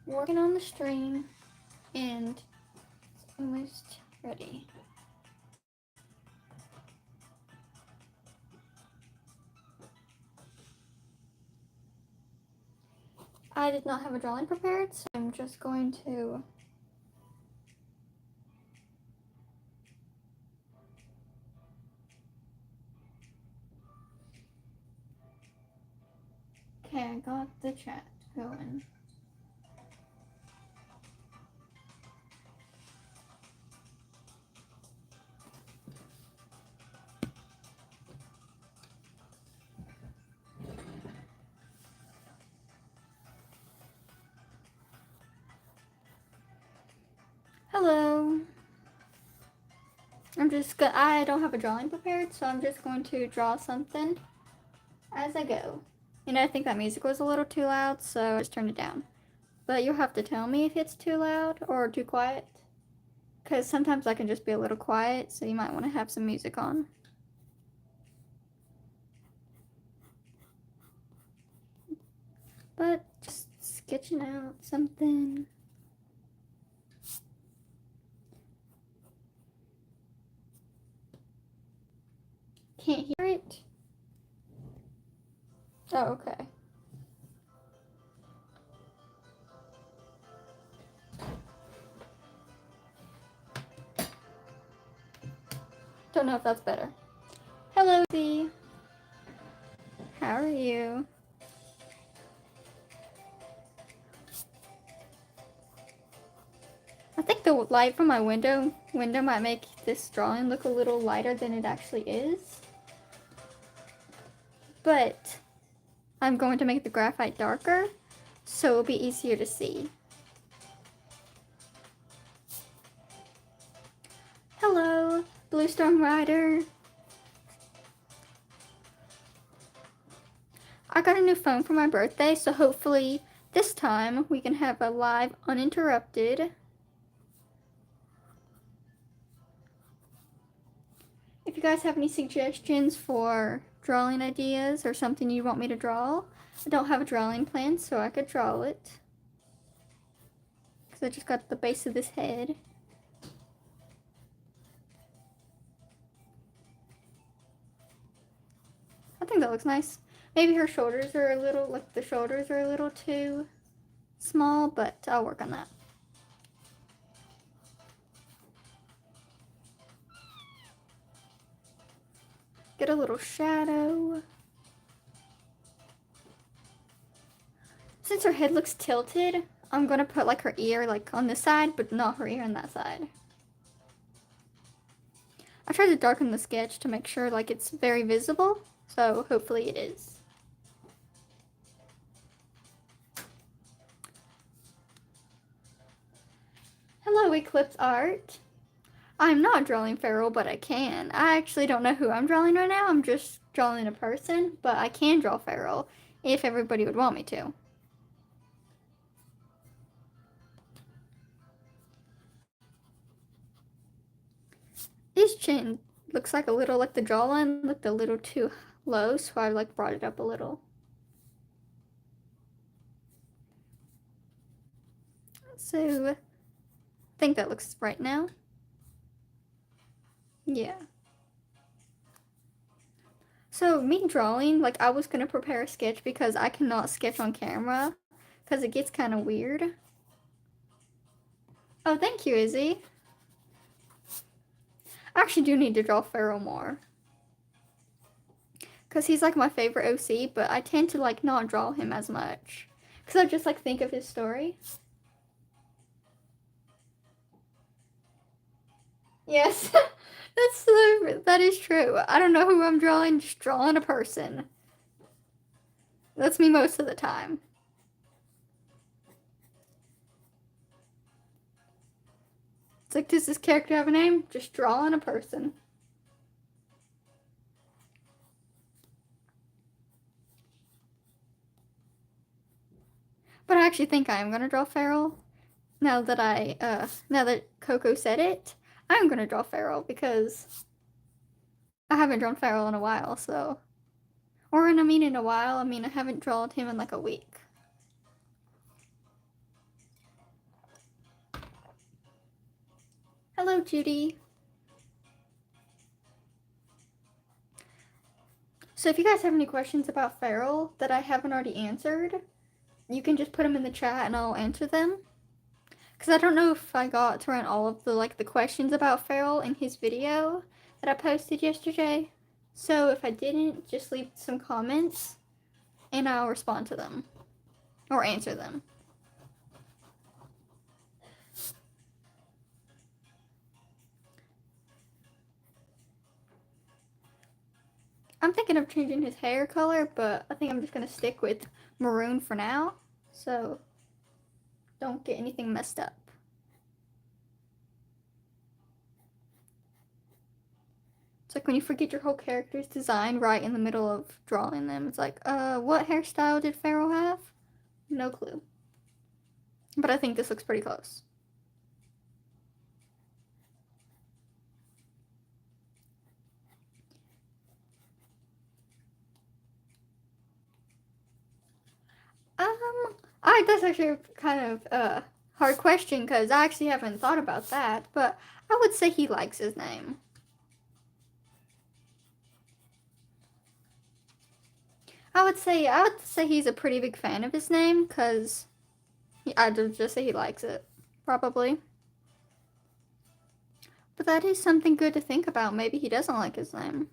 working on the stream and it's almost ready. I did not have a drawing prepared, so I'm just going to okay, I got the chat going. Hello. I don't have a drawing prepared, so I'm just going to draw something as I go. And I think that music was a little too loud, so I just turned it down. But you'll have to tell me if it's too loud or too quiet. Because sometimes I can just be a little quiet, so you might want to have some music on. But just sketching out something. Can't hear it? Oh, okay. Don't know if that's better. Hello, Z. How are you? I think the light from my window might make this drawing look a little lighter than it actually is. But I'm going to make the graphite darker, so it'll be easier to see. Hello, Blue Storm Rider. I got a new phone for my birthday, so hopefully this time we can have a live uninterrupted. If you guys have any suggestions for drawing ideas or something you want me to draw, I don't have a drawing plan, so I could draw it. Because I just got the base of this head. I think that looks nice. Maybe her shoulders are a little, like the shoulders are a little too small, but I'll work on that. Get a little shadow. Since her head looks tilted, I'm gonna put like her ear like on this side, but not her ear on that side. I tried to darken the sketch to make sure like it's very visible, so hopefully it is. Hello, Eclipse Art. I'm not drawing Feral, but I can. I actually don't know who I'm drawing right now. I'm just drawing a person, but I can draw Feral if everybody would want me to. His chin looks like a little, like the jawline looked a little too low, so I like brought it up a little. So, I think that looks right now. Yeah. So, me drawing, like I was gonna prepare a sketch because I cannot sketch on camera because it gets kind of weird. Oh, thank you, Izzy. I actually do need to draw Feral more. Because he's like my favorite OC, but I tend to like not draw him as much. Because I just like think of his story. Yes, that is true. I don't know who I'm drawing, just drawing a person. That's me most of the time. It's like, does this character have a name? Just drawing a person. But I actually think I am gonna draw Feral. Now that Coco said it, I'm gonna draw Feral because I haven't drawn Feral in a while, so. Or in a while, I haven't drawn him in like a week. Hello, Judy. So if you guys have any questions about Feral that I haven't already answered, you can just put them in the chat and I'll answer them. Because I don't know if I got to run all of the questions about Feral in his video that I posted yesterday. So if I didn't, just leave some comments and I'll respond to them or answer them. I'm thinking of changing his hair color, but I think I'm just going to stick with maroon for now. So don't get anything messed up. It's like when you forget your whole character's design right in the middle of drawing them. It's like, what hairstyle did Feral have? No clue. But I think this looks pretty close. That's actually kind of a hard question because I actually haven't thought about that, but I would say he likes his name. I would say he's a pretty big fan of his name because I'd just say he likes it, probably. But that is something good to think about. Maybe he doesn't like his name.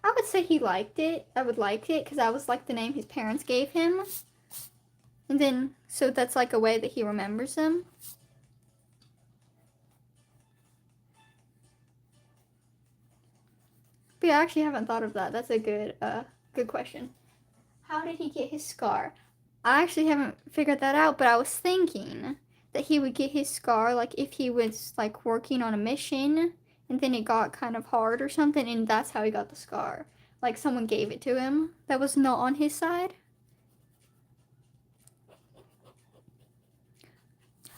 I would say he liked it. I would like it because that was like the name his parents gave him. And then, so that's like a way that he remembers them. But yeah, I actually haven't thought of that. That's a good question. How did he get his scar? I actually haven't figured that out, but I was thinking that he would get his scar like if he was like working on a mission and then it got kind of hard or something and that's how he got the scar. Like someone gave it to him that was not on his side.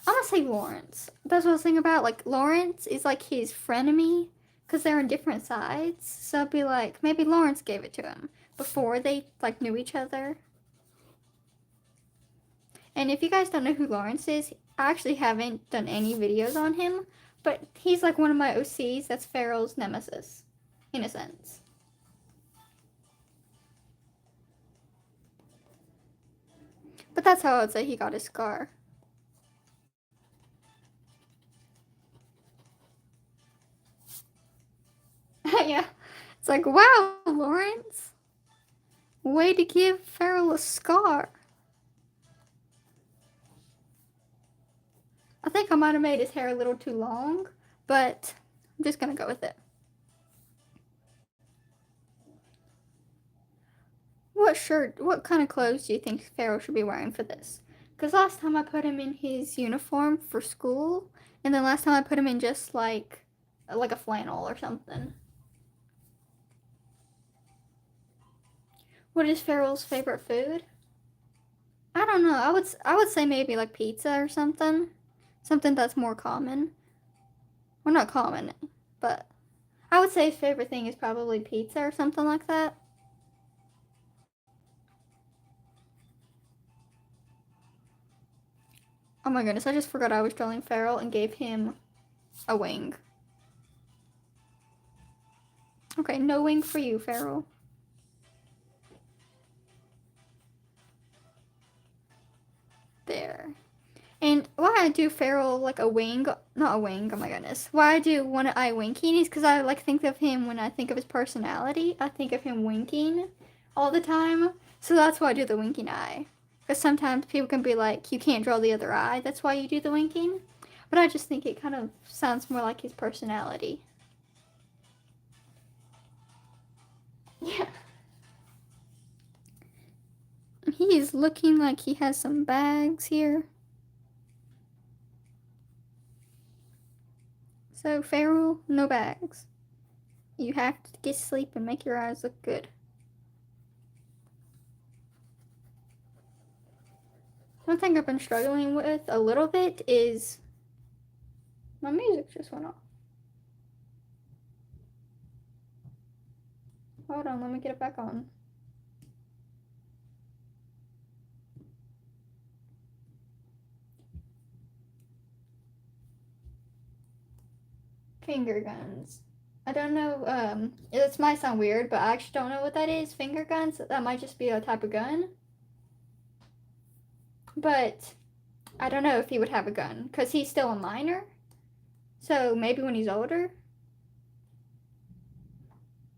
I'm gonna say Lawrence. That's what I was thinking about. Like Lawrence is like his frenemy because they're on different sides. So I'd be like, maybe Lawrence gave it to him before they like knew each other. And if you guys don't know who Lawrence is, I actually haven't done any videos on him, but he's like one of my OCs. That's Feral's nemesis, in a sense. But that's how I would say he got his scar. Yeah. It's like, wow, Lawrence. Way to give Feral a scar. I think I might have made his hair a little too long, but I'm just gonna go with it. What kind of clothes do you think Feral should be wearing for this? Because last time I put him in his uniform for school, and then last time I put him in just like a flannel or something. What is Feral's favorite food? I don't know. I would say maybe like pizza or something. Something that's more common. Well, not common, but I would say his favorite thing is probably pizza or something like that. Oh my goodness, I just forgot I was drawing Feral and gave him a wing. Okay, no wing for you, Feral. There. And why I do Feral like a wing, not a wing, oh my goodness. Why I do one eye winking is because I like think of him when I think of his personality. I think of him winking all the time. So that's why I do the winking eye. Because sometimes people can be like, you can't draw the other eye. That's why you do the winking. But I just think it kind of sounds more like his personality. Yeah. He is looking like he has some bags here. So, Feral, no bags. You have to get sleep and make your eyes look good. One thing I've been struggling with a little bit is my music just went off. Hold on, let me get it back on. finger guns. I don't know, this might sound weird, but I actually don't know what that is. Finger guns? That might just be a type of gun. But I don't know if he would have a gun, because he's still a minor. So maybe when he's older.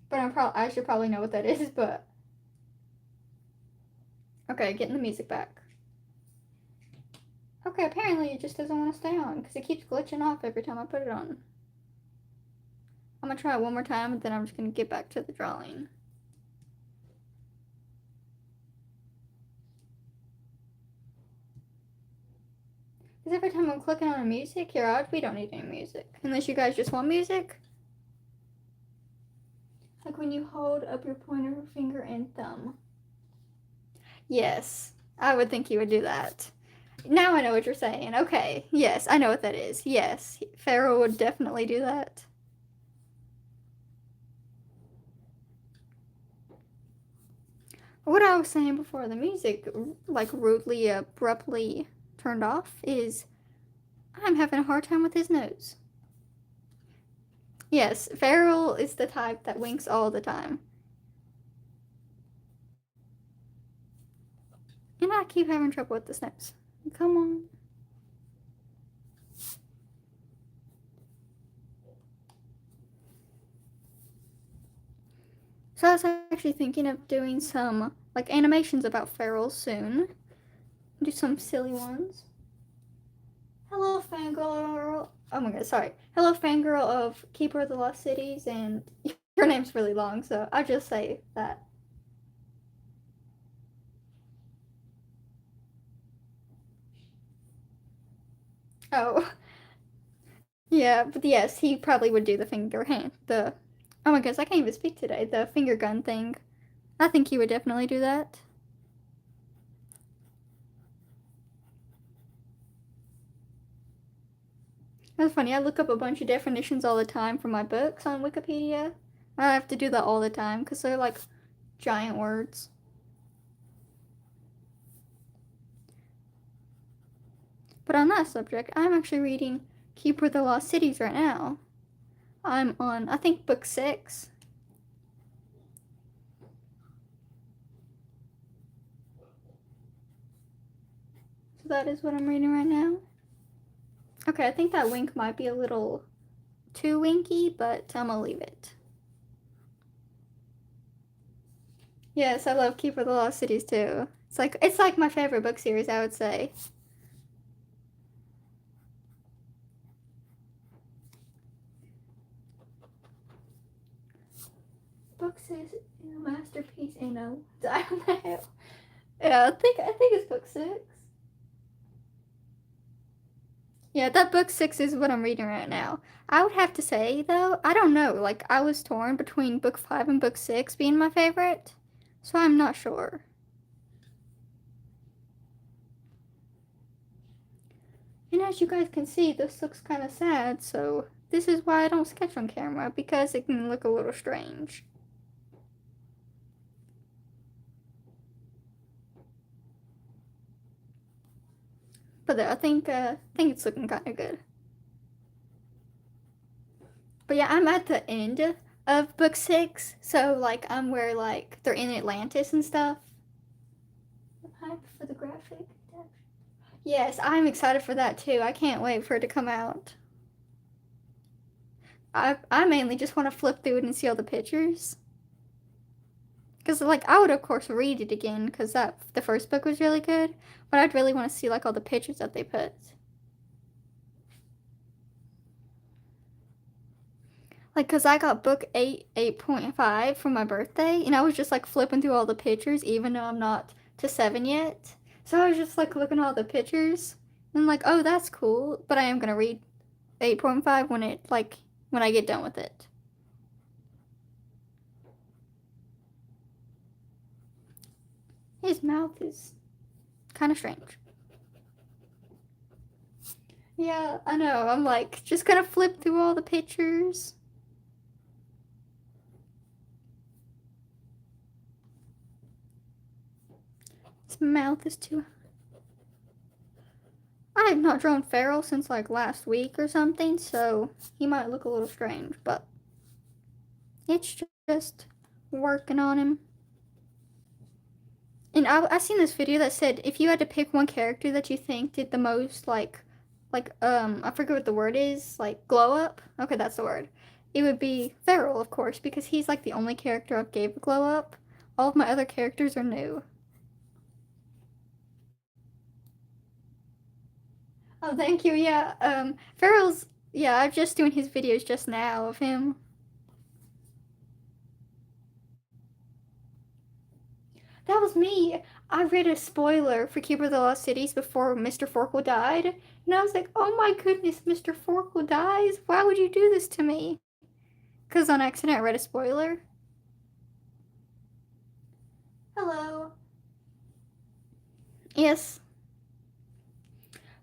But I should probably know what that is, but... Okay, getting the music back. Okay, apparently it just doesn't want to stay on, because it keeps glitching off every time I put it on. I'm gonna try it one more time, and then I'm just gonna get back to the drawing. Because every time I'm clicking on a music, you're out. We don't need any music. Unless you guys just want music. Like when you hold up your pointer finger and thumb. Yes, I would think you would do that. Now I know what you're saying. Okay, yes, I know what that is. Yes, Pharaoh would definitely do that. What I was saying before the music, like rudely, abruptly turned off, is I'm having a hard time with his nose. Yes, Pharaoh is the type that winks all the time. And I keep having trouble with this nose. Come on. So I was actually thinking of doing some like animations about Feral soon. Do some silly ones. Hello, fangirl. Oh my god, sorry. Hello, fangirl of Keeper of the Lost Cities, and your name's really long, so I'll just say that. Oh. Yeah, but yes, he probably would do the finger hand. Oh my gosh, I can't even speak today. The finger gun thing. I think he would definitely do that. That's funny. I look up a bunch of definitions all the time for my books on Wikipedia. I have to do that all the time because they're like giant words. But on that subject, I'm actually reading Keeper of the Lost Cities right now. I'm on, I think, book 6. So that is what I'm reading right now. Okay, I think that wink might be a little too winky, but I'm gonna leave it. Yes, I love Keeper of the Lost Cities too. It's like my favorite book series, I would say. Book 6 is a masterpiece, I know. I don't know. Yeah, I think it's book 6. Yeah, that book 6 is what I'm reading right now. I would have to say though, I don't know. Like I was torn between book 5 and book 6 being my favorite, so I'm not sure. And as you guys can see, this looks kind of sad, so this is why I don't sketch on camera, because it can look a little strange. But I think it's looking kind of good. But yeah, I'm at the end of book 6, so like I'm where like they're in Atlantis and stuff. Hype for the graphic. Yes, I'm excited for that too. I can't wait for it to come out. I mainly just want to flip through it and see all the pictures. Because like I would of course read it again because the first book was really good, but I'd really want to see like all the pictures that they put. Like, cause I got book 8.5 for my birthday, and I was just like flipping through all the pictures, even though I'm not to 7 yet. So I was just like looking at all the pictures, and like, oh, that's cool. But I am gonna read 8.5 when I get done with it. His mouth is kind of strange. Yeah, I know. I'm like just gonna flip through all the pictures. His mouth is too. I have not drawn Feral since like last week or something, so he might look a little strange, but it's just working on him. And I seen this video that said if you had to pick one character that you think did the most I forget what the word is, like glow up. Okay, that's the word. It would be Feral, of course, because he's like the only character I've gave a glow up. All of my other characters are new. Oh, thank you. Yeah, Feral's. Yeah, I'm just doing his videos just now of him. That was me. I read a spoiler for Keeper of the Lost Cities before Mr. Forkle died, and I was like, oh my goodness, Mr. Forkle dies? Why would you do this to me? Because on accident I read a spoiler. Hello. Yes.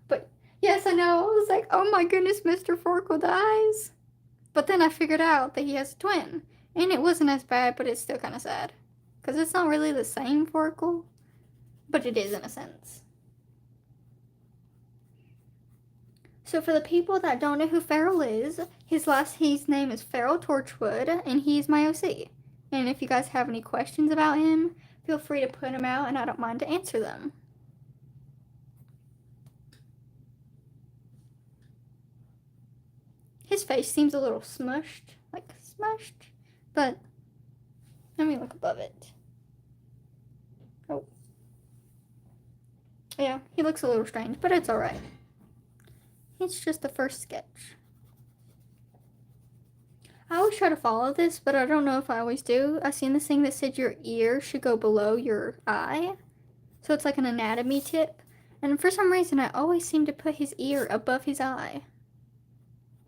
But, yes, I know. I was like, oh my goodness, Mr. Forkle dies. But then I figured out that he has a twin. And it wasn't as bad, but it's still kind of sad. Because it's not really the same Forkle, but it is in a sense. So for the people that don't know who Feral is, his name is Feral Torchwood, and he's my OC. And if you guys have any questions about him, feel free to put them out, and I don't mind to answer them. His face seems a little smushed, but let me look above it. Oh. Yeah, he looks a little strange, but it's alright. It's just the first sketch. I always try to follow this, but I don't know if I always do. I seen this thing that said your ear should go below your eye. So it's like an anatomy tip. And for some reason, I always seem to put his ear above his eye.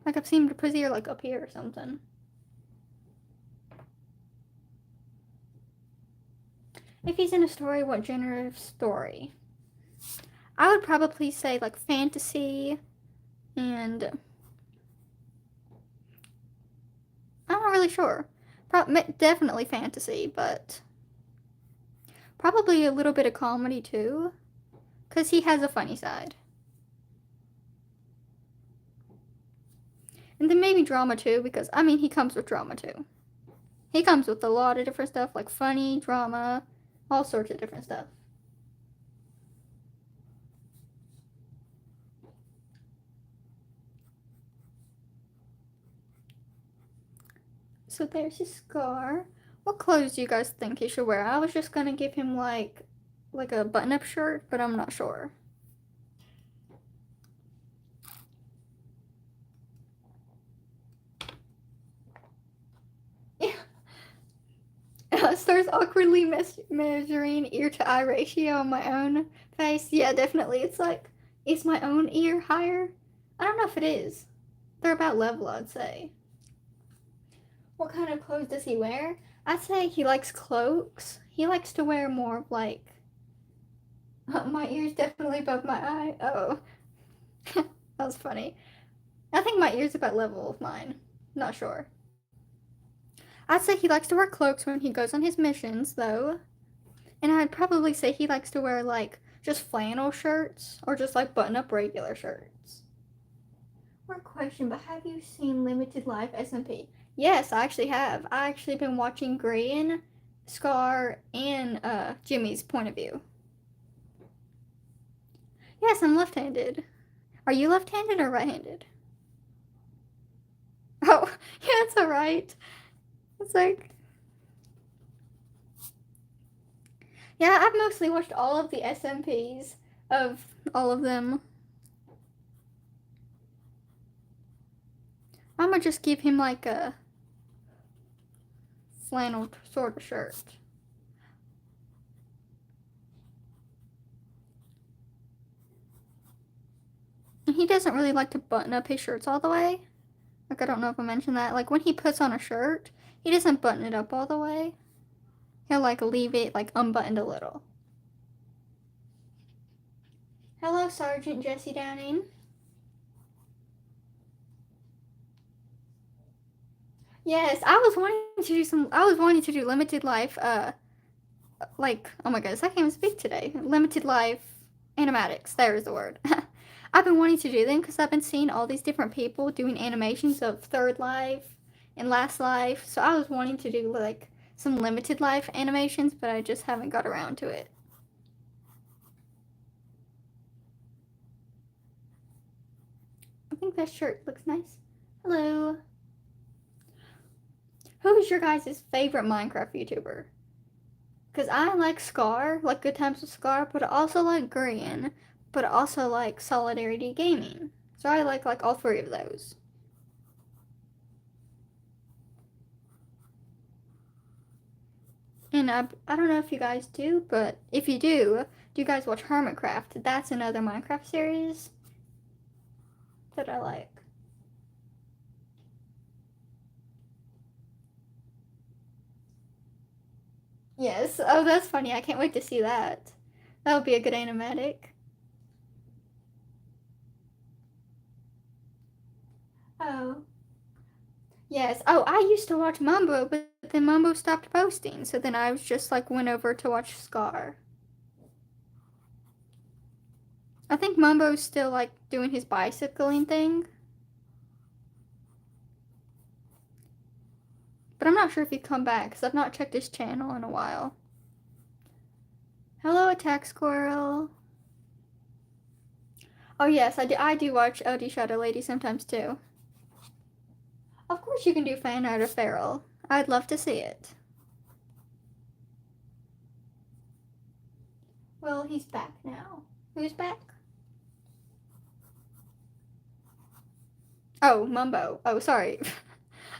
Like I've seen him to put his ear like up here or something. If he's in a story, what genre of story? I would probably say like fantasy, and I'm not really sure. Definitely fantasy, but probably a little bit of comedy too, because he has a funny side. And then maybe drama too, because I mean he comes with drama too. He comes with a lot of different stuff, like funny, drama, all sorts of different stuff. So there's his scar. What clothes do you guys think he should wear? I was just gonna give him like a button-up shirt, but I'm not sure. Yeah. Starts awkwardly measuring ear to eye ratio on my own face. Yeah, definitely. It's like, is my own ear higher? I don't know if it is. They're about level, I'd say. What kind of clothes does he wear? I'd say he likes cloaks. He likes to wear more of like... my ear's definitely above my eye. Oh. That was funny. I think my ear's about level with mine. Not sure. I'd say he likes to wear cloaks when he goes on his missions, though. And I'd probably say he likes to wear like just flannel shirts or just like button-up regular shirts. More question, but have you seen Limited Life SMP? Yes, I actually have. I actually been watching Grian, Scar, and Jimmy's point of view. Yes, I'm left-handed. Are you left-handed or right-handed? Oh, yeah, it's alright. It's like... Yeah, I've mostly watched all of the SMPs of all of them. I'm gonna just give him like a flannel sort of shirt. And he doesn't really like to button up his shirts all the way. Like, I don't know if I mentioned that. Like, when he puts on a shirt, he doesn't button it up all the way. He'll like leave it like unbuttoned a little. Hello, Sergeant Jesse Downing. Yes, I was wanting to do Limited Life, like, oh my goodness, I can't even speak today. Limited Life animatics, there's the word. I've been wanting to do them because I've been seeing all these different people doing animations of Third Life and Last Life. So I was wanting to do like some limited life animations, but I just haven't got around to it. I think that shirt looks nice. Hello. Who is your guys' favorite Minecraft YouTuber? Because I like Scar, like Good Times with Scar, but I also like Grian, but I also like Solidarity Gaming. So I like all three of those. And I don't know if you guys do, but if you do you guys watch Hermitcraft? That's another Minecraft series that I like. Yes. Oh, that's funny. I can't wait to see that. That would be a good animatic. Oh. Yes. Oh, I used to watch Mumbo, but then Mumbo stopped posting. So then I was just like went over to watch Scar. I think Mumbo's still like doing his bicycling thing. But I'm not sure if he'd come back because I've not checked his channel in a while. Hello, Attack Squirrel. Oh yes, I do watch LD Shadow Lady sometimes too. Of course you can do fan art of Feral. I'd love to see it. Well, he's back now. Who's back? Oh, Mumbo. Oh, sorry.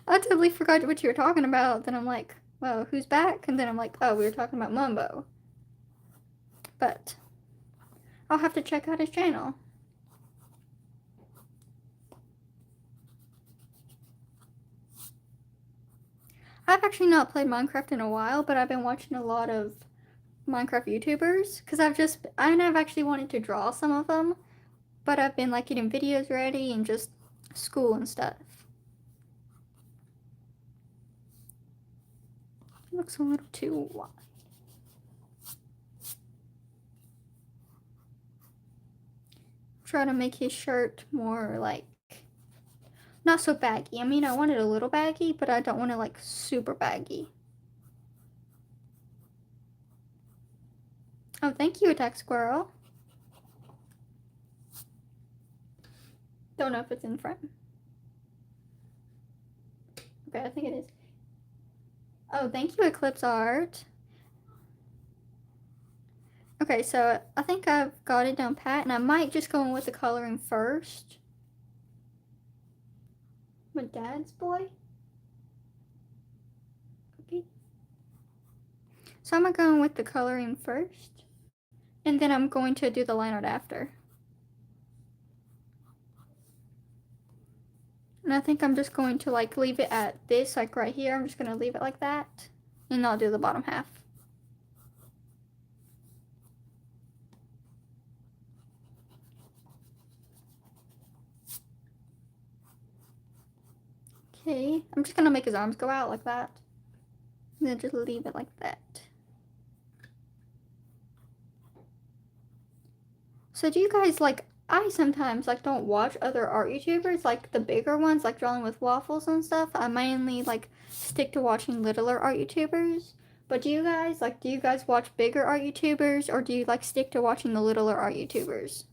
I totally forgot what you were talking about. Then I'm like, well, who's back? And then I'm like, oh, we were talking about Mumbo. But I'll have to check out his channel. I've actually not played Minecraft in a while, but I've been watching a lot of Minecraft YouTubers because I've actually wanted to draw some of them, but I've been like getting videos ready and just school and stuff. It looks a little too wide. Try to make his shirt more like not so baggy. I mean, I want it a little baggy, but I don't want it like super baggy. Oh, thank you, Attack Squirrel. Don't know if it's in frame. Okay, I think it is. Oh, thank you, Eclipse Art. Okay, so I think I've got it down pat, and I might just go in with the coloring first. My dad's boy? Okay. So I'm going with the coloring first, and then I'm going to do the line art after. And I think I'm just going to like leave it at this, like right here. I'm just going to leave it like that, and I'll do the bottom half. Okay, I'm just gonna make his arms go out like that. And then just leave it like that. So do you guys like, I sometimes like don't watch other art YouTubers, like the bigger ones, like Drawing with Waffles and stuff. I mainly like stick to watching littler art YouTubers. But do you guys watch bigger art YouTubers, or do you like stick to watching the littler art YouTubers?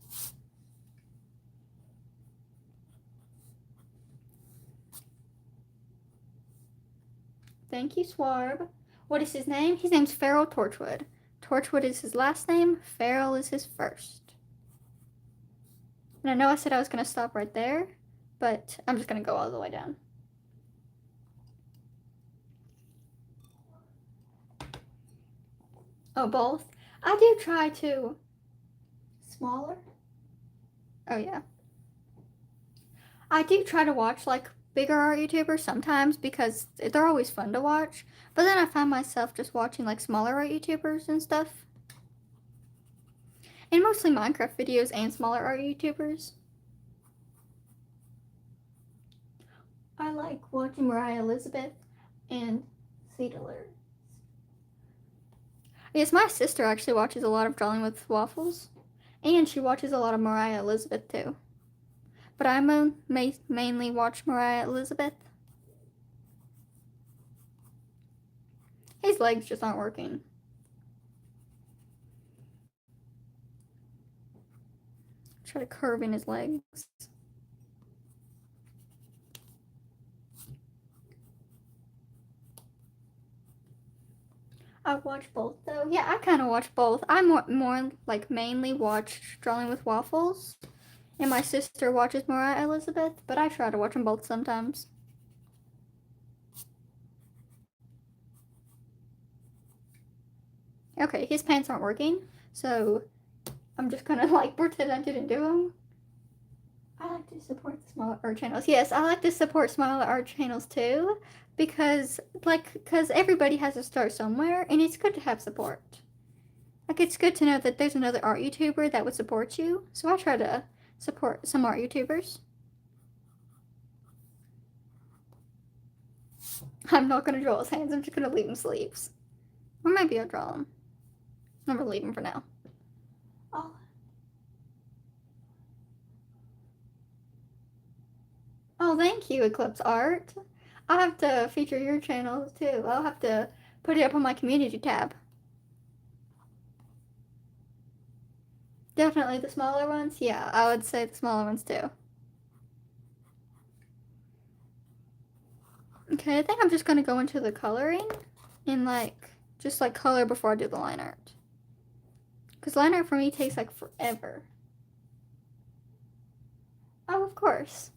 Thank you, Swarb. What is his name? His name's Feral Torchwood. Torchwood is his last name, Feral is his first. And I know I said I was going to stop right there, but I'm just going to go all the way down. Oh, both? I do try to. Smaller? Oh, yeah. I do try to watch like bigger art YouTubers sometimes because they're always fun to watch. But then I find myself just watching like smaller art YouTubers and stuff. And mostly Minecraft videos and smaller art YouTubers. I like watching Mariah Elizabeth and Cedarler. Yes, my sister actually watches a lot of Drawing with Waffles. And she watches a lot of Mariah Elizabeth too. But I mainly watch Mariah Elizabeth. His legs just aren't working. Try to curve in his legs. I watch both though. Yeah, I kind of watch both. I more like mainly watch Drawing with Waffles, and my sister watches Mariah Elizabeth, but I try to watch them both sometimes. Okay, his pants aren't working, so I'm just gonna like pretend I didn't do them. I like to support the smaller art channels. Yes, I like to support smaller art channels too, because everybody has to start somewhere, and it's good to have support. Like, it's good to know that there's another art YouTuber that would support you. So I try to support some art YouTubers. I'm not gonna draw his hands. I'm just gonna leave him sleeves, or maybe I'll draw him. I'm gonna leave him for now. Oh. Oh, thank you, Eclipse Art. I'll have to feature your channel too. I'll have to put it up on my community tab. Definitely the smaller ones. Yeah, I would say the smaller ones too. Okay, I think I'm just gonna go into the coloring and like just like color before I do the line art. Because line art for me takes like forever. Oh, of course.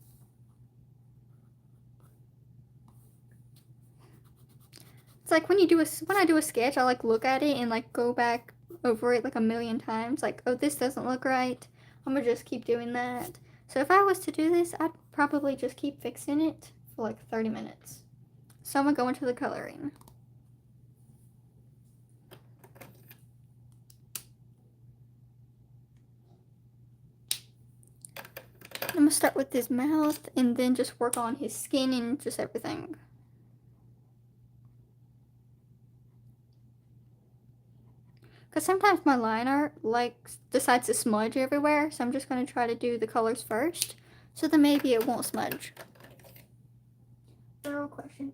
It's like when I do a sketch, I like look at it and like go back over it like a million times. Like, oh, this doesn't look right. I'm gonna just keep doing that. So if I was to do this, I'd probably just keep fixing it for like 30 minutes. So I'm gonna go into the coloring. I'm gonna start with his mouth and then just work on his skin and just everything. Because sometimes my line art like decides to smudge everywhere, so I'm just going to try to do the colors first, so then maybe it won't smudge. Thorough question.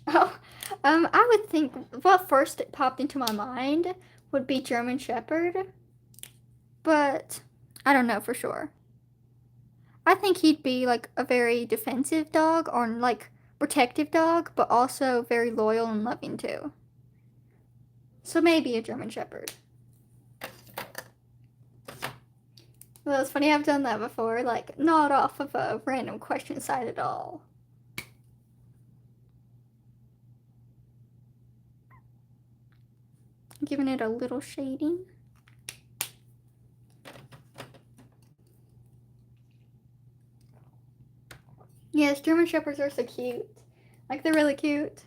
Oh, I would think what first popped into my mind would be German Shepherd, but I don't know for sure. I think he'd be like a very defensive dog or like protective dog, but also very loyal and loving too. So maybe a German Shepherd. Well, it's funny, I've done that before, like, not off of a random question site at all. Giving it a little shading. Yes, German Shepherds are so cute. Like, they're really cute.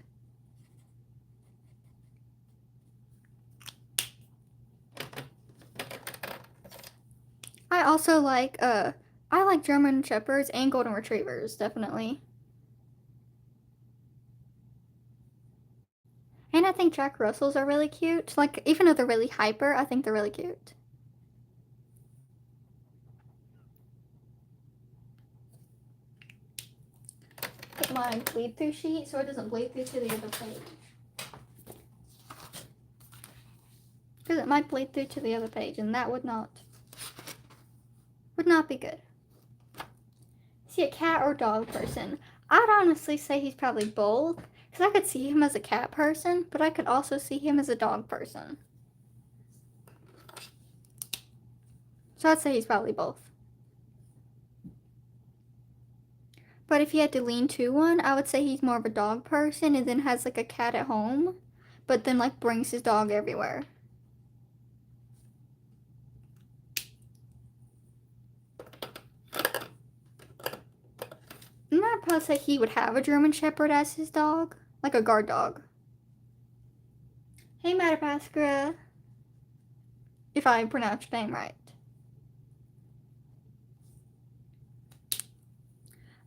I also like, I like German Shepherds and Golden Retrievers, definitely. And I think Jack Russells are really cute. Like, even though they're really hyper, I think they're really cute. Get my bleed through sheet so it doesn't bleed through to the other page. Because it might bleed through to the other page, and that would not be good. Is he a cat or dog person? I'd honestly say he's probably both, because I could see him as a cat person, but I could also see him as a dog person. So I'd say he's probably both. But if you had to lean to one, I would say he's more of a dog person and then has like a cat at home, but then like brings his dog everywhere. And I'd probably say he would have a German Shepherd as his dog, like a guard dog. Hey, Madapaskara, if I pronounced your name right.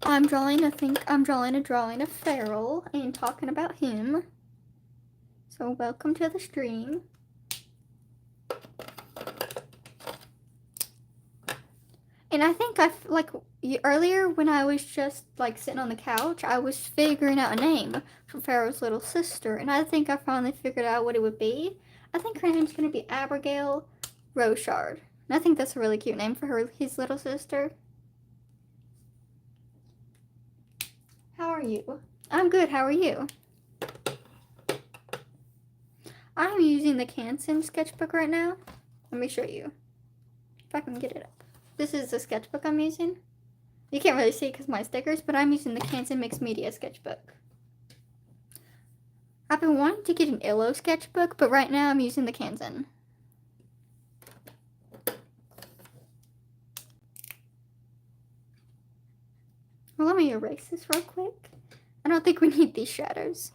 I'm drawing a drawing of Feral and talking about him. So welcome to the stream. And I think earlier when I was just like sitting on the couch, I was figuring out a name for Pharaoh's little sister, and I think I finally figured out what it would be. I think her name's gonna be Abigail Rochard. And I think that's a really cute name for his little sister. How are you? I'm good, how are you? I'm using the Canson sketchbook right now. Let me show you. If I can get it up. This is the sketchbook I'm using. You can't really see it because of my stickers, but I'm using the Canson Mixed Media sketchbook. I've been wanting to get an Illo sketchbook, but right now I'm using the Canson. Well, let me erase this real quick. I don't think we need these shadows.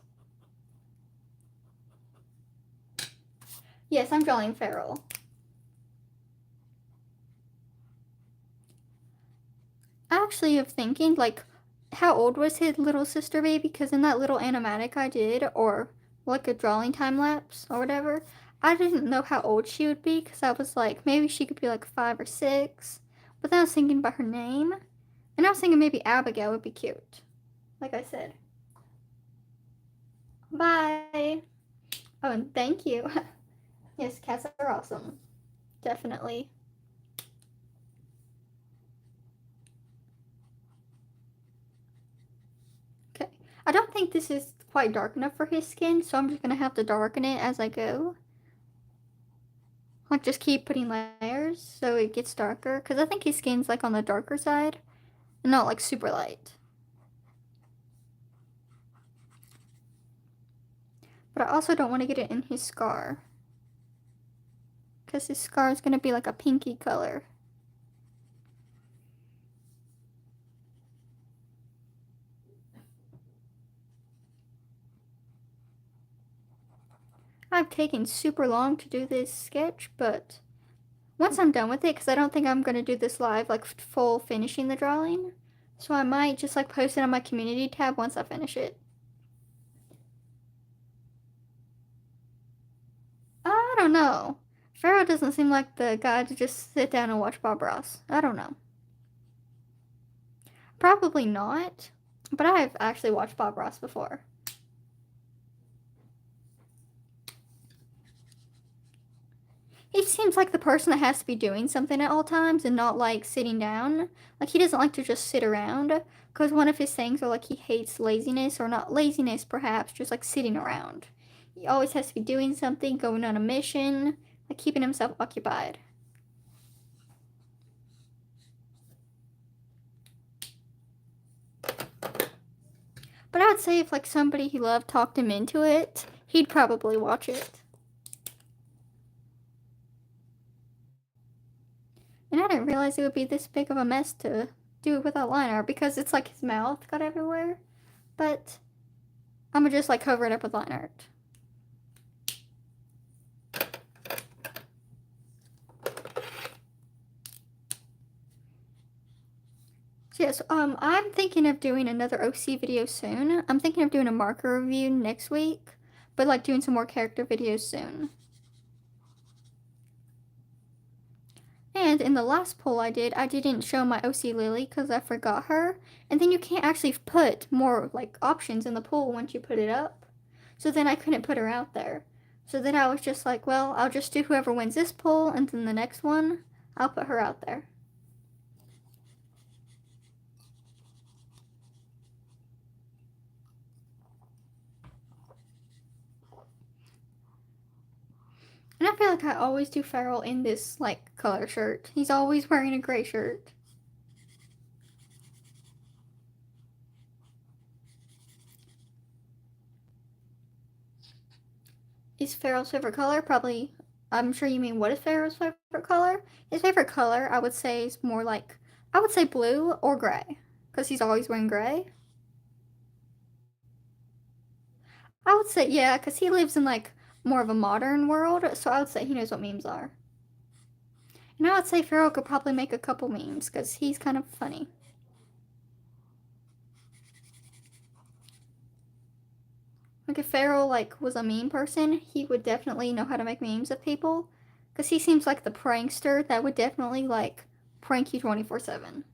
Yes, I'm drawing Feral. I actually am thinking, like, how old was his little sister baby? Because in that little animatic I did, or like a drawing time lapse or whatever, I didn't know how old she would be because I was like, maybe she could be like 5 or 6. But then I was thinking about her name, and I was thinking maybe Abigail would be cute. Like I said. Bye. Oh, and thank you. Yes, cats are awesome. Definitely. Okay. I don't think this is quite dark enough for his skin, so I'm just gonna have to darken it as I go. Like, just keep putting layers so it gets darker, because I think his skin's like on the darker side, and not like super light. But I also don't want to get it in his scar, because his scar is gonna be like a pinky color. I've taken super long to do this sketch, but once I'm done with it, because I don't think I'm going to do this live, like full finishing the drawing, so I might just like post it on my community tab once I finish it. I don't know. Pharaoh doesn't seem like the guy to just sit down and watch Bob Ross. I don't know. Probably not, but I've actually watched Bob Ross before. He seems like the person that has to be doing something at all times and not like sitting down. Like, he doesn't like to just sit around, because one of his things are like he hates laziness, or not laziness perhaps, just like sitting around. He always has to be doing something, going on a mission, like keeping himself occupied. But I would say if like somebody he loved talked him into it, he'd probably watch it. And I didn't realize it would be this big of a mess to do it without line art, because it's like his mouth got everywhere. But I'm gonna just like cover it up with line art. So yes, I'm thinking of doing another OC video soon. I'm thinking of doing a marker review next week, but like doing some more character videos soon. And in the last poll I didn't show my OC Lily because I forgot her. And then you can't actually put more like options in the poll once you put it up. So then I couldn't put her out there. So then I was just like, well, I'll just do whoever wins this poll, and then the next one, I'll put her out there. And I feel like I always do Feral in this like color shirt. He's always wearing a gray shirt. Is Feral's favorite color? Probably, I'm sure you mean what is Feral's favorite color? His favorite color, I would say, is more like, I would say blue or gray, because he's always wearing gray. I would say, yeah, because he lives in like more of a modern world, so I would say he knows what memes are. And I would say Feral could probably make a couple memes, because he's kind of funny. Like if Farrell like was a meme person, he would definitely know how to make memes of people. Cause he seems like the prankster that would definitely like prank you 24/7.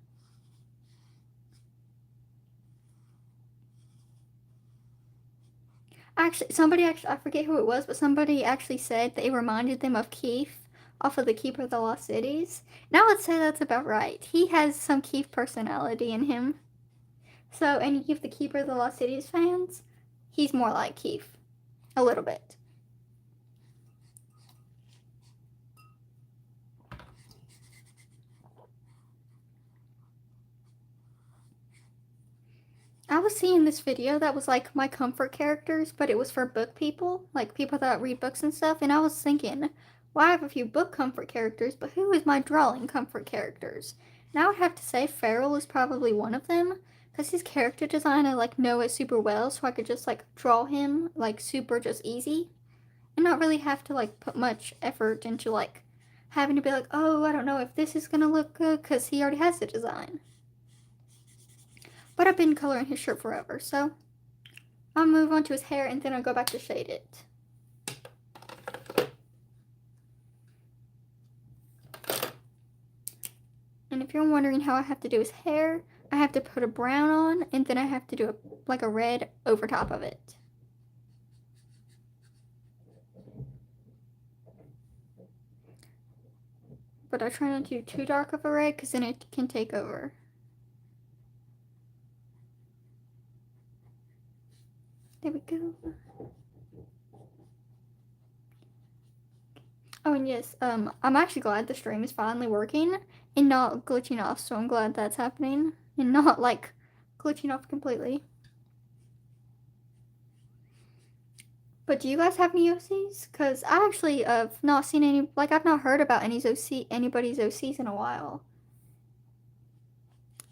Actually, I forget who it was, but somebody actually said that it reminded them of Keith off of the Keeper of the Lost Cities. Now let's say that's about right. He has some Keith personality in him. So any of the Keeper of the Lost Cities fans, he's more like Keith. A little bit. I was seeing this video that was like my comfort characters, but it was for book people, like people that read books and stuff, and I was thinking, well, I have a few book comfort characters, but who is my drawing comfort characters? And I would have to say Farrell is probably one of them, because his character design, I like know it super well, so I could just like draw him like super just easy, and not really have to like put much effort into like having to be like, oh, I don't know if this is gonna look good, because he already has the design. But I've been coloring his shirt forever, so I'll move on to his hair and then I'll go back to shade it. And if you're wondering how I have to do his hair, I have to put a brown on and then I have to do like a red over top of it. But I try not to do too dark of a red because then it can take over. There we go. Oh, and yes, I'm actually glad the stream is finally working and not glitching off, so I'm glad that's happening and not like glitching off completely. But do you guys have any OCs? Because I actually have not seen any, like I've not heard about anybody's OCs in a while.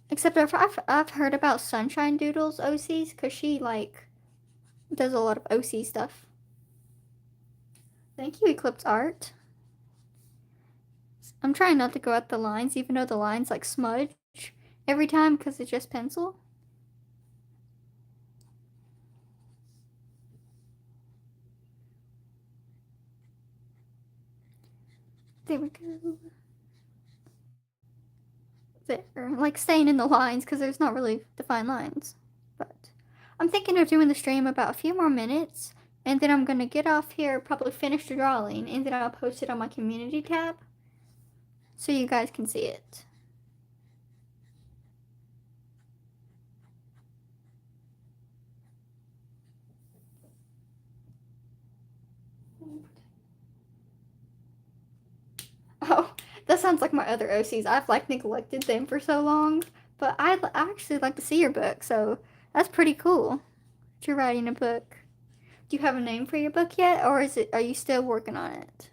Except I've heard about Sunshine Doodle's OCs because she like does a lot of OC stuff. Thank you, Eclipse Art. I'm trying not to go at the lines, even though the lines like smudge every time because it's just pencil. There we go. There, like staying in the lines because there's not really defined lines. But I'm thinking of doing the stream about a few more minutes and then I'm gonna get off here, probably finish the drawing, and then I'll post it on my community tab so you guys can see it. Oh, that sounds like my other OCs. I've like neglected them for so long, but I actually like to see your book, so that's pretty cool that you're writing a book. Do you have a name for your book yet, or are you still working on it?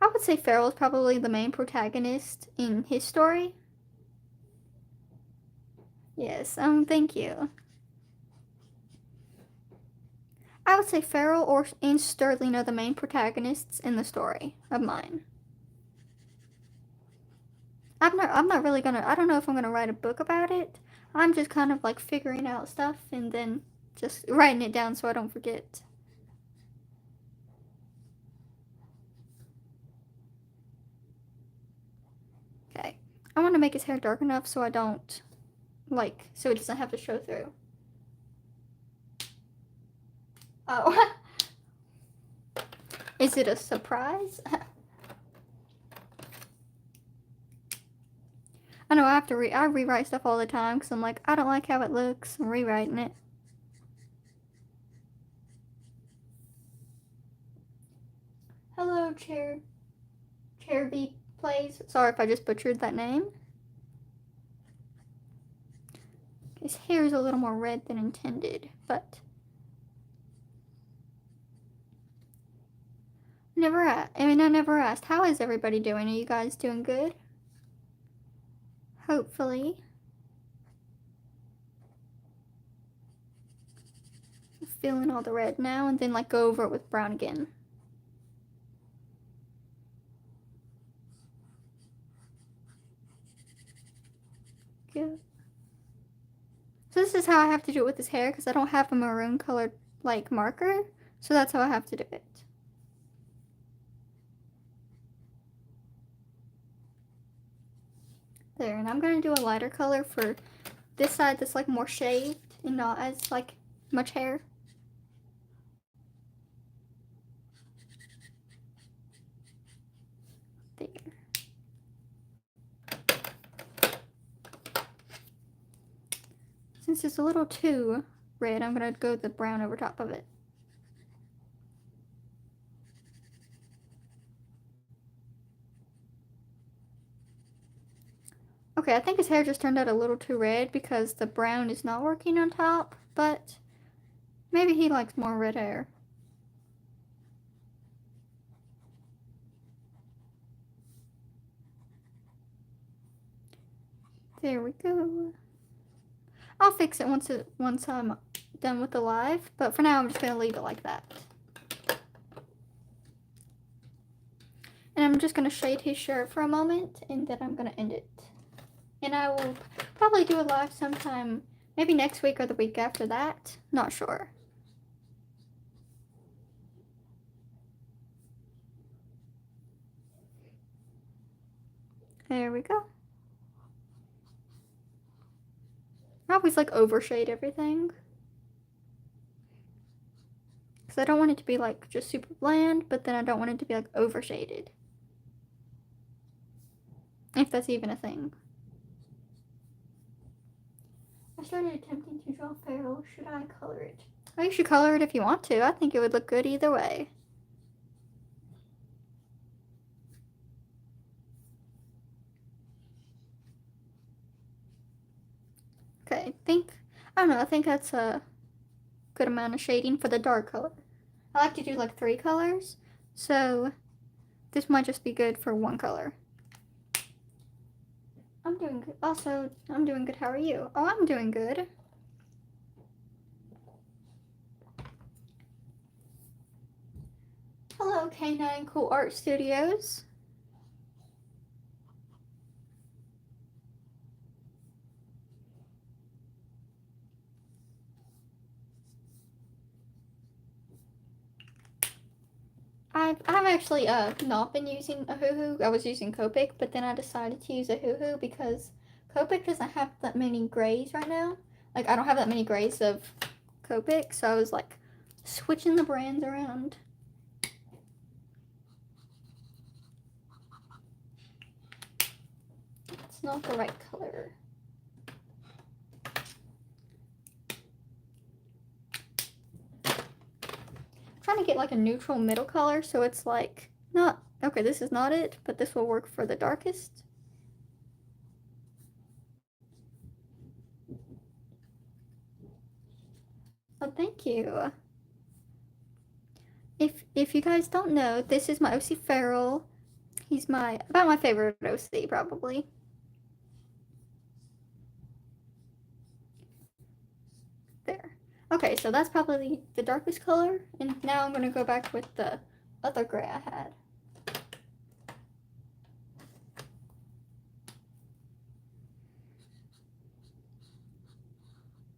I would say Farrell is probably the main protagonist in his story. Yes, thank you. I would say Farrell and Sterling are the main protagonists in the story of mine. I'm not really gonna, I don't know if I'm gonna write a book about it. I'm just kind of like figuring out stuff and then just writing it down so I don't forget. Okay. I want to make his hair dark enough so I don't, like, so it doesn't have to show through. Oh. Is it a surprise? I know I rewrite stuff all the time because I'm like, I don't like how it looks. I'm rewriting it. Hello, Chair B Plays. Sorry if I just butchered that name. His hair is a little more red than intended, but I never asked, how is everybody doing? Are you guys doing good? Hopefully. Feeling all the red now and then like go over it with brown again. go. So this is how I have to do it with his hair because I don't have a maroon colored like marker. So that's how I have to do it. There, and I'm gonna do a lighter color for this side that's like more shaved and not as like much hair. There. Since it's a little too red, I'm gonna go the brown over top of it. Okay, I think his hair just turned out a little too red because the brown is not working on top, but maybe he likes more red hair. There we go. I'll fix it once I'm done with the live, but for now I'm just gonna leave it like that. And I'm just gonna shade his shirt for a moment, and then I'm gonna end it. And I will probably do a live sometime, maybe next week or the week after that. Not sure. There we go. I always like overshade everything. Because I don't want it to be like just super bland, but then I don't want it to be like overshaded. If that's even a thing. I started attempting to draw Feral. Should I color it? Oh, you should color it if you want to. I think it would look good either way. Okay, I don't know, I think that's a good amount of shading for the dark color. I like to do like 3 colors, so this might just be good for 1 color. I'm doing good. Also, I'm doing good. How are you? Oh, I'm doing good. Hello, K9 Cool Art Studios. I've actually not been using a Hoohoo. I was using Copic, but then I decided to use a Hoohoo because Copic doesn't have that many grays right now. Like, I don't have that many grays of Copic, so I was like switching the brands around. It's not the right color. Trying to get like a neutral middle color so it's like not okay, this is not it, but this will work for the darkest. Oh, thank you. If you guys don't know, this is my OC Feral. He's about my favorite OC probably. There. Okay, so that's probably the darkest color, and now I'm gonna go back with the other gray I had.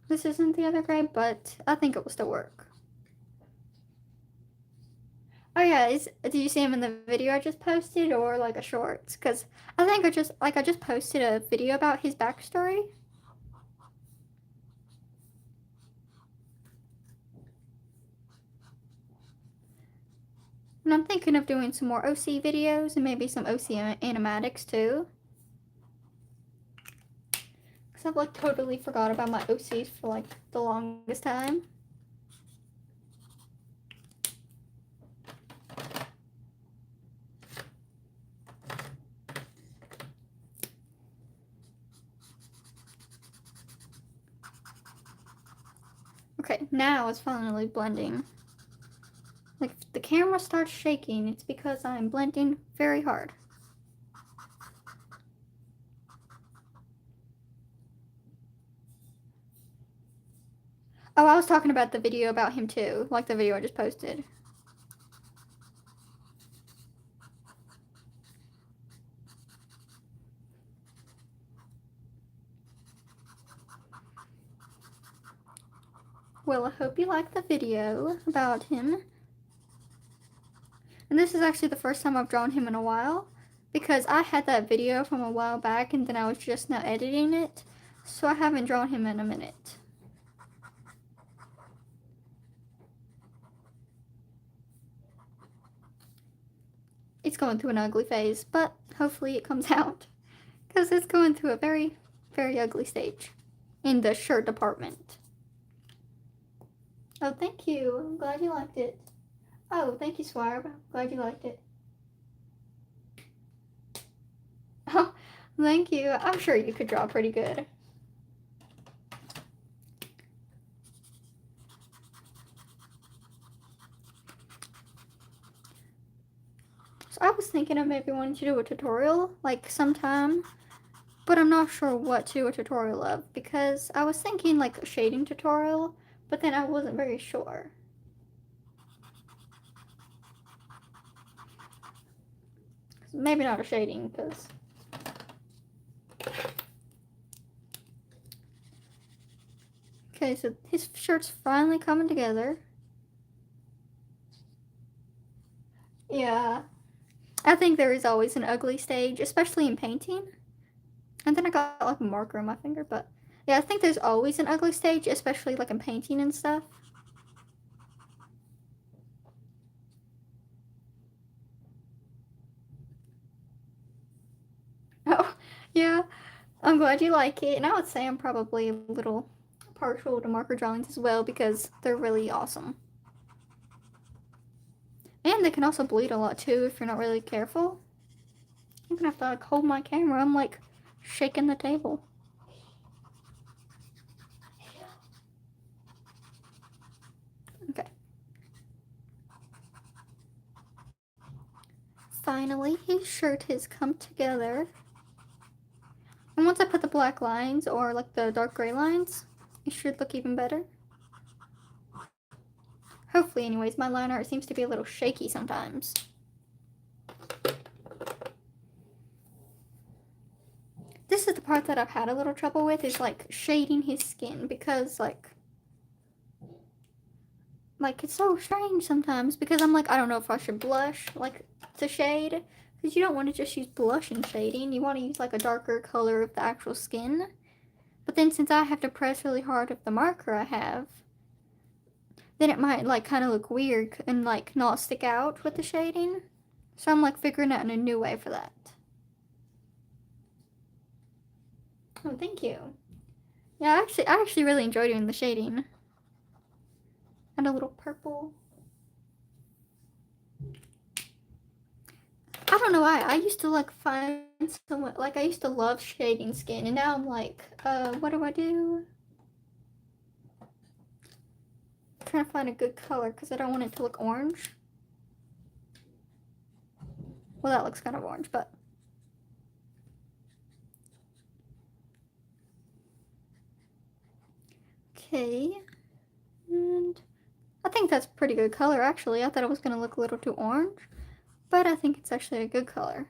This isn't the other gray, but I think it will still work. Oh yeah, did you see him in the video I just posted or like a shorts? Because I think I just posted a video about his backstory. And I'm thinking of doing some more OC videos and maybe some OC animatics too. Because I've like totally forgot about my OCs for like the longest time. Okay, now it's finally blending. Like, if the camera starts shaking, it's because I'm blending very hard. Oh, I was talking about the video about him too, like the video I just posted. Well, I hope you liked the video about him. And this is actually the first time I've drawn him in a while, because I had that video from a while back and then I was just now editing it, so I haven't drawn him in a minute. It's going through an ugly phase, but hopefully it comes out, because it's going through a very, very ugly stage in the shirt department. Oh, thank you. I'm glad you liked it. Oh, thank you, Swarb. I'm glad you liked it. Oh, thank you. I'm sure you could draw pretty good. So I was thinking of maybe wanting to do a tutorial, like sometime, but I'm not sure what to do a tutorial of, because I was thinking like a shading tutorial, but then I wasn't very sure. Maybe not a shading, because okay, so his shirt's finally coming together. Yeah, I think there is always an ugly stage, especially in painting. And then I got like a marker on my finger, but yeah, I think there's always an ugly stage, especially like in painting and stuff. Oh, yeah, I'm glad you like it. And I would say I'm probably a little partial to marker drawings as well, because they're really awesome. And they can also bleed a lot too if you're not really careful. I'm gonna have to like hold my camera. I'm like shaking the table. Okay. Finally, his shirt has come together. And once I put the black lines, or like the dark gray lines, it should look even better. Hopefully, anyways. My line art seems to be a little shaky sometimes. This is the part that I've had a little trouble with, is like shading his skin, because like it's so strange sometimes, because I'm like, I don't know if I should blush like to shade, because you don't want to just use blush and shading. You want to use like a darker color of the actual skin. But then since I have to press really hard with the marker I have, then it might like kind of look weird and like not stick out with the shading. So I'm like figuring out a new way for that. Oh, thank you. Yeah, I actually really enjoy doing the shading. And a little purple. I don't know why. I used to like find someone, like I used to love shading skin, and now I'm like, what do I do? I'm trying to find a good color because I don't want it to look orange. Well, that looks kind of orange, but okay. And I think that's a pretty good color, actually. I thought it was going to look a little too orange, but I think it's actually a good color.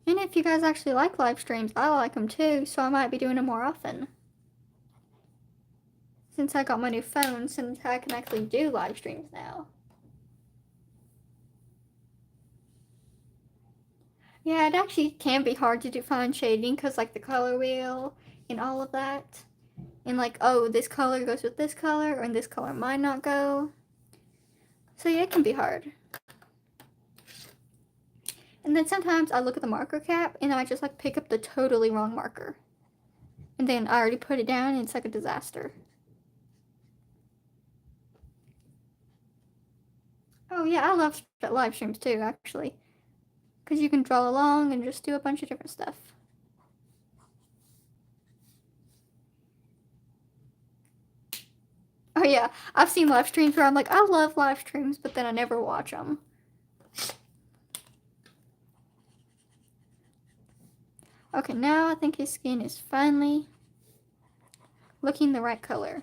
And if you guys actually like live streams, I like them too, so I might be doing them more often. Since I got my new phone, since I can actually do live streams now. Yeah, it actually can be hard to find shading, because like the color wheel and all of that. And like, oh, this color goes with this color, and this color might not go. So yeah, it can be hard. And then sometimes I look at the marker cap and I just like pick up the totally wrong marker. And then I already put it down and it's like a disaster. Oh yeah, I love live streams too, actually. Because you can draw along and just do a bunch of different stuff. Oh yeah, I've seen live streams where I'm like, I love live streams, but then I never watch them. Okay, now I think his skin is finally looking the right color.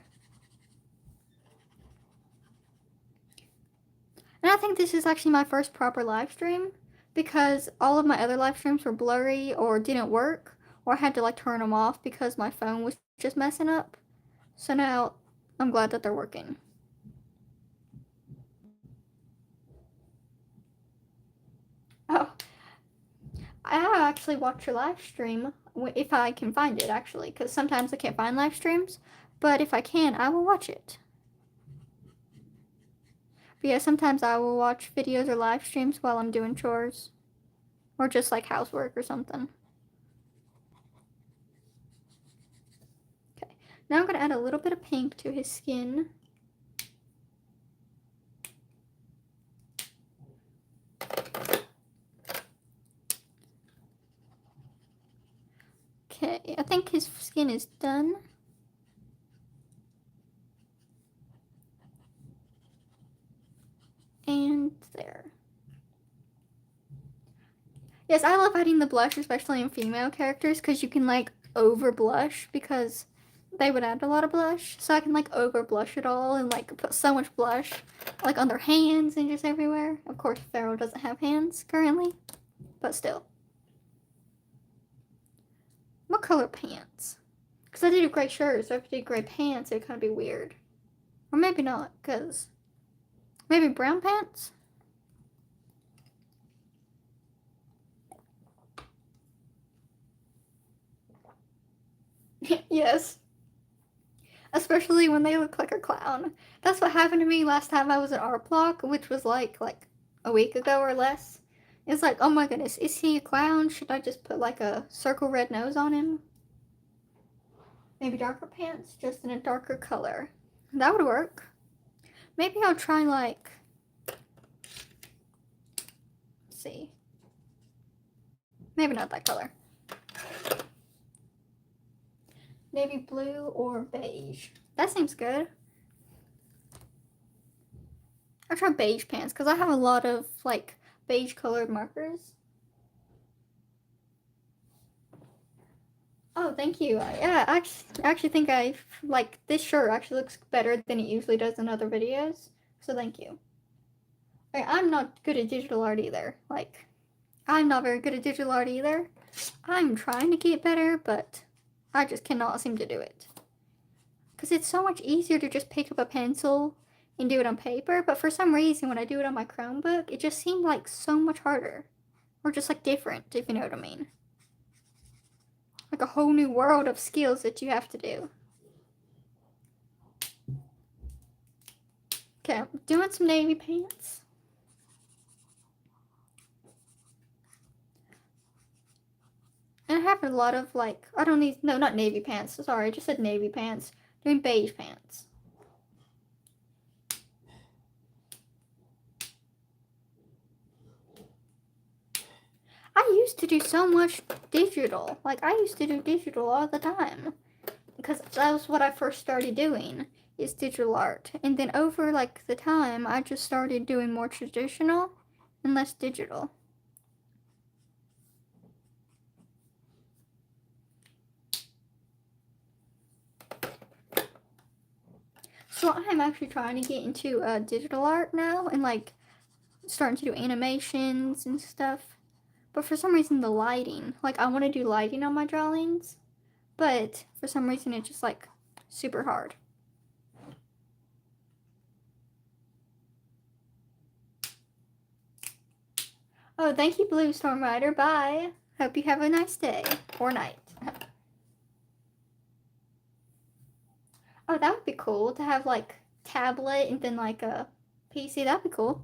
And I think this is actually my first proper live stream, because all of my other live streams were blurry or didn't work, or I had to like turn them off because my phone was just messing up. So now I'm glad that they're working. Oh, I actually watch your live stream if I can find it, actually, because sometimes I can't find live streams, but if I can, I will watch it. But yeah, sometimes I will watch videos or live streams while I'm doing chores, or just like housework or something. Okay, now I'm gonna add a little bit of pink to his skin. Okay, I think his skin is done. And there. Yes, I love adding the blush, especially in female characters, because you can like over blush, because they would add a lot of blush. So I can like over blush it all and like put so much blush like on their hands and just everywhere. Of course, Pharaoh doesn't have hands currently, but still. What color pants? Because I did a gray shirt, so if I did gray pants, it'd kind of be weird. Or maybe not, because maybe brown pants? Yes. Especially when they look like a clown. That's what happened to me last time I was at Art Block, which was like a week ago or less. It's like, oh my goodness, is he a clown? Should I just put like a circle red nose on him? Maybe darker pants, just in a darker color. That would work. Maybe I'll try like, let's see. Maybe not that color. Navy blue or beige. That seems good. I'll try beige pants because I have a lot of like beige colored markers. Oh, thank you. Yeah, I actually think I like this shirt actually looks better than it usually does in other videos. So thank you. I'm not good at digital art either. Like, I'm not very good at digital art either. I'm trying to get better, but I just cannot seem to do it. Because it's so much easier to just pick up a pencil and do it on paper, but for some reason when I do it on my Chromebook, it just seemed like so much harder. Or just like different, if you know what I mean. Like a whole new world of skills that you have to do. Okay, I'm doing some navy pants. And I have a lot of like, I don't need, no, not navy pants. Sorry, I just said navy pants. Doing beige pants. I used to do so much digital. Like, I used to do digital all the time. Because that was what I first started doing, is digital art. And then over, like, the time, I just started doing more traditional and less digital. So I'm actually trying to get into digital art now and, like, starting to do animations and stuff. But for some reason, the lighting, like, I want to do lighting on my drawings. But for some reason, it's just, like, super hard. Oh, thank you, Blue Storm Rider. Bye. Hope you have a nice day or night. Oh, that would be cool to have like tablet and then like a PC. That'd be cool.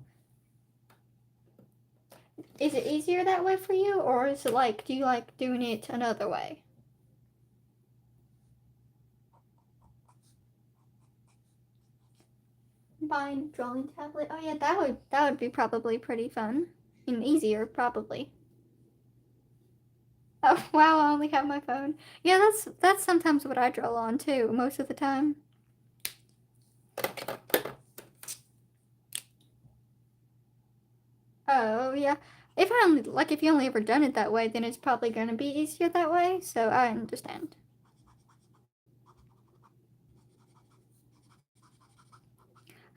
Is it easier that way for you, or is it like, do you like doing it another way? Buying drawing tablet. Oh yeah, that would be probably pretty fun and easier probably. Oh wow, I only have my phone. Yeah, that's sometimes what I draw on too, most of the time. Oh yeah. If you only ever done it that way, then it's probably gonna be easier that way, so I understand.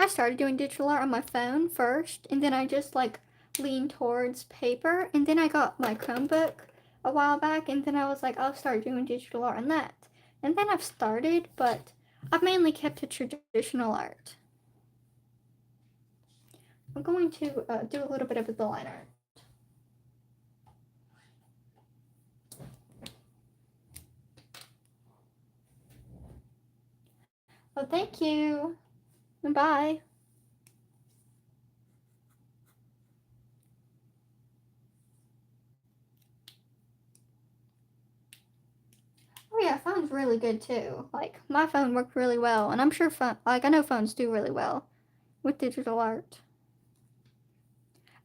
I started doing digital art on my phone first, and then I just like leaned towards paper, and then I got my Chromebook a while back, and then I was like, I'll start doing digital art on that. And then I've started, but I've mainly kept to traditional art. I'm going to do a little bit of the line art. Oh, thank you. Bye. Oh yeah, phone's really good too. Like my phone worked really well, and I'm sure I know phones do really well with digital art.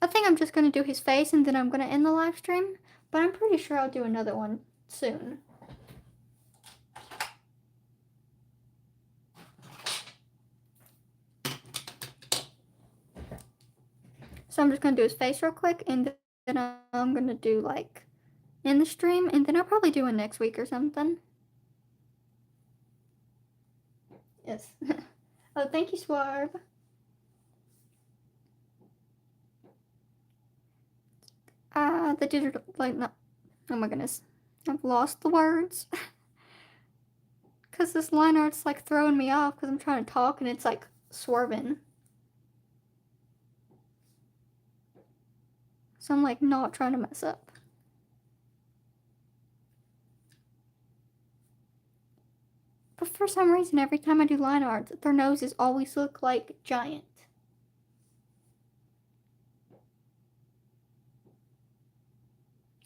I think I'm just gonna do his face and then I'm gonna end the live stream, but I'm pretty sure I'll do another one soon. So I'm just gonna do his face real quick, and then I'm gonna do like in the stream, and then I'll probably do it next week or something. Yes. Oh, thank you, Swarb. The digital, like, no. Oh my goodness. I've lost the words. Because this line art's like throwing me off because I'm trying to talk and it's like swerving. So I'm like not trying to mess up. But for some reason, every time I do line art, their noses always look like giant.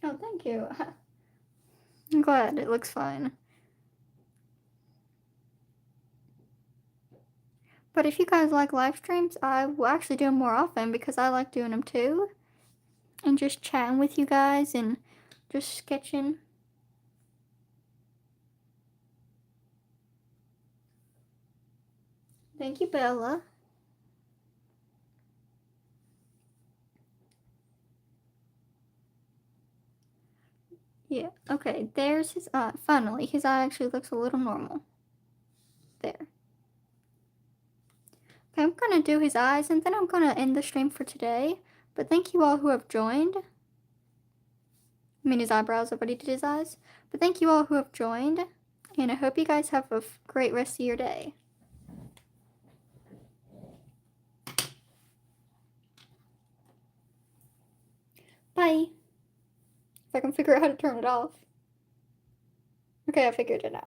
Oh, thank you. I'm glad it looks fine. But if you guys like live streams, I will actually do them more often because I like doing them too. And just chatting with you guys and just sketching. Thank you, Bella. Yeah, okay, there's his eye. Finally, his eye actually looks a little normal. There. Okay, I'm gonna do his eyes and then I'm gonna end the stream for today. But thank you all who have joined. I mean, his eyebrows, I already did his eyes. But thank you all who have joined. And I hope you guys have a great rest of your day. Bye. If I can figure out how to turn it off. Okay, I figured it out.